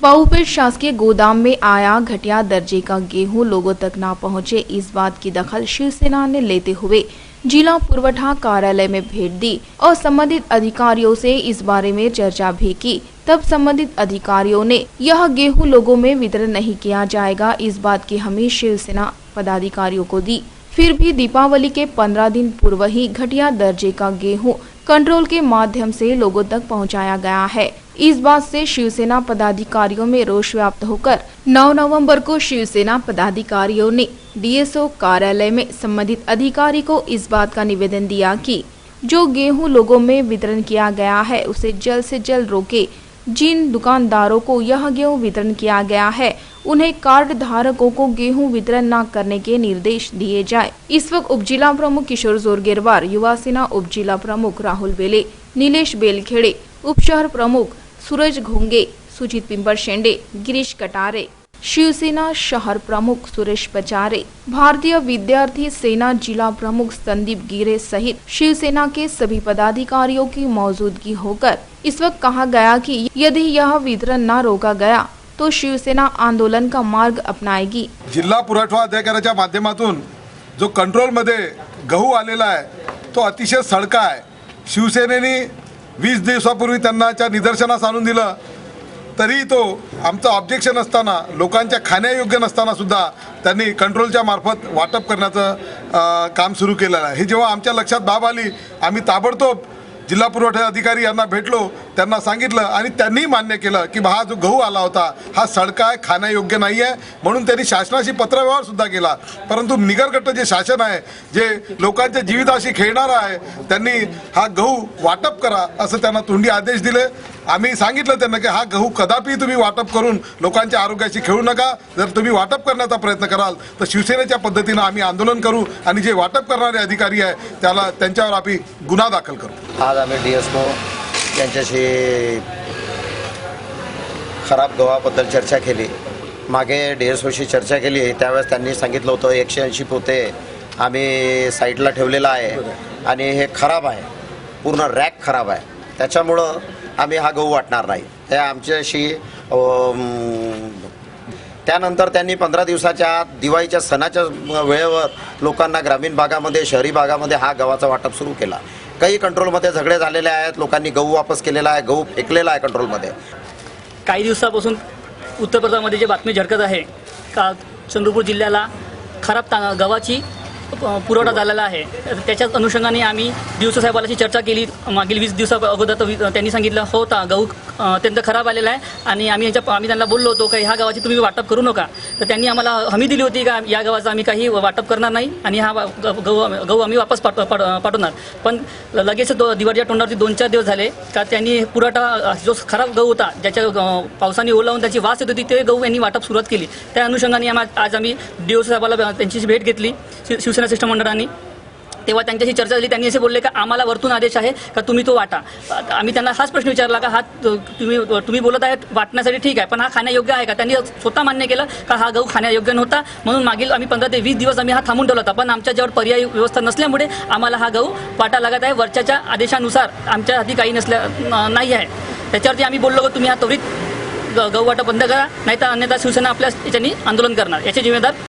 बाहुपेट शासकीय गोदाम में आया घटिया दर्जे का गेहूं लोगों तक ना पहुंचे, इस बात की दखल शिवसेना ने लेते हुए जिला पुरवठा कार्यालय में भेंट दी और संबंधित अधिकारियों से इस बारे में चर्चा भी की। तब संबंधित अधिकारियों ने यह गेहूं लोगों में वितरण नहीं किया जाएगा, इस बात की हमी शिवसेना पदाधिकारियों को दी। फिर भी दीपावली के 15 दिन पूर्व ही घटिया दर्जे का गेहूं कंट्रोल के माध्यम से लोगों तक पहुंचाया गया है। इस बात से शिवसेना पदाधिकारियों में रोष व्याप्त होकर 9 नवंबर को शिवसेना पदाधिकारियों ने डीएसओ कार्यालय में संबंधित अधिकारी को इस बात का निवेदन दिया कि जो गेहूं लोगों में वितरण किया गया है उसे जल्द से जल्द रोके। जिन दुकानदारों को यह गेहूं वितरण किया गया है उन्हें कार्ड धारकों को गेहूं वितरण न करने के निर्देश दिए जाए। इस वक्त उप जिला प्रमुख किशोर जोरगेरवार, युवा सेना उप जिला प्रमुख राहुल बेले, नीलेश बेलखेड़े, उप शहर प्रमुख सूरज घोंगे, सुजीत पिंपर शेंडे, गिरीश कटारे, शिवसेना शहर प्रमुख सुरेश पचारे, भारतीय विद्यार्थी सेना जिला प्रमुख संदीप गिरे सहित शिवसेना के सभी पदाधिकारियों की मौजूदगी होकर इस वक्त कहा गया कि यदि यह वितरण न रोका गया तो शिवसेना आंदोलन का मार्ग अपनाएगी। जिल्हा पुरवठा अधिकाऱ्याच्या माध्यमातून जो कंट्रोल मध्ये गहू आलेला आहे तो अतिशय सडका आहे। शिवसेनेने 20 दिवसापूर्वी त्यांना निदर्शनास आणून दिलं, तरी तो आमचं ऑब्जेक्शन असताना लोकांच्या खाण्यायोग्य नसताना सुद्धा त्यांनी कंट्रोलच्या मार्फत वाटप करण्याचं काम सुरू केलेलं आहे। हे जेव्हा आमच्या लक्षात बाब आली, आम्ही ताबडतोब जिल्हा पुरवठा अधिकारी यांना भेटलो, त्यांना सांगितलं आणि त्यांनी मान्य केलं की हा जो गहू आला होता हा सडका आहे, खाण्यायोग्य नाही आहे, म्हणून त्यांनी शासनाशी पत्रव्यवहार सुद्धा केला। परंतु निगरगट्ट जे शासन आहे, जे लोकांच्या जीविताशी खेळणारा आहे, त्यांनी हा गहू वाटप करा असं त्यांना तोंडी आदेश दिले। आम्ही सांगितलं त्यांना की हा गहू कदापि तुम्ही वाटप करून लोकांच्या आरोग्याशी खेळू नका। जर तुम्ही वाटप करण्याचा प्रयत्न कराल तर शिवसेनेच्या पद्धतीने आम्ही आंदोलन करू आणि जे वाटप करणारे अधिकारी आहे त्यांच्यावर आम्ही गुन्हा दाखल करू। आज आम्ही डीएसओ यांच्याशी खराब गव्हाबद्दल चर्चा केली। मागे डीएसओशी चर्चा केली त्यावेळेस त्यांनी सांगितलं होतं 180 पोते आम्ही साईडला ठेवलेला आहे आणि हे खराब आहे, पूर्ण रॅक खराब आहे, त्याच्यामुळं आम्ही हा गहू वाटणार नाही हे आमच्याशी। त्यानंतर त्यांनी 15 दिवसाच्या दिवाळीच्या सणाच्या वेळेवर लोकांना ग्रामीण भागामध्ये, शहरी भागामध्ये हा गव्हाचा वाटप सुरू केला। काही कंट्रोलमध्ये झगडे झालेले आहेत, लोकांनी गहू वापस केलेला आहे, गहू फेकलेला आहे कंट्रोलमध्ये। काही दिवसापासून उत्तर प्रदेशमध्ये जे बातमी झळकत आहे का चंद्रपूर जिल्ह्याला खराब गव्हाची पुरवठा झालेला आहे, त्याच्याच अनुषंगाने आम्ही डीएसओ साहेबांशी चर्चा केली। मागील 20 दिवसा अगोदर त्यांनी सांगितलं होता गहू अत्यंत खराब आलेला आहे आणि आम्ही त्यांना बोललो होतो की ह्या गव्हाची तुम्ही वाटप करू नका, तर त्यांनी आम्हाला हमी दिली होती का या गव्हाचं आम्ही काही वाटप करणार नाही आणि हा गहू आम्ही वापस पाठवणार। पण लगेच दिवाळीच्या तोंडावरती 2-4 दिवस झाले का त्यांनी पुरवठा जो खराब गहू होता, ज्याच्या पावसाने ओलावून त्याची वास येत होती, ते गहू यांनी वाटप सुरुवात केली। त्या अनुषंगाने आज आम्ही डीएसओ साहेबाला त्यांची भेट घेतली शिवसेना शिष्टमंडळाने। तेव्हा त्यांच्याशी चर्चा झाली। त्यांनी असे बोलले का आम्हाला वरतून आदेश आहे का तुम्ही तो वाटा। आम्ही त्यांना हाच प्रश्न विचारला का हा तुम्ही बोलत आहे वाटण्यासाठी ठीक आहे, पण हा खाण्यायोग्य आहे का। त्यांनी स्वतः मान्य केलं का हा गहू खाण्यायोग्य नव्हता, म्हणून मागील आम्ही 15 ते 20 दिवस आम्ही हा थांबून ठेवला होता, पण आमच्याजवळ पर्यायी व्यवस्था नसल्यामुळे आम्हाला हा गहू वाटा लागत आहे। वरच्याच्या आदेशानुसार आमच्या हाती काही नाही आहे। त्याच्यावरती आम्ही बोललो की तुम्ही हा त्वरित गहू वाटा बंद करा, नाहीतर अन्यथा शिवसेना आपल्या याच्यानी आंदोलन करणार, याचे जिम्मेदार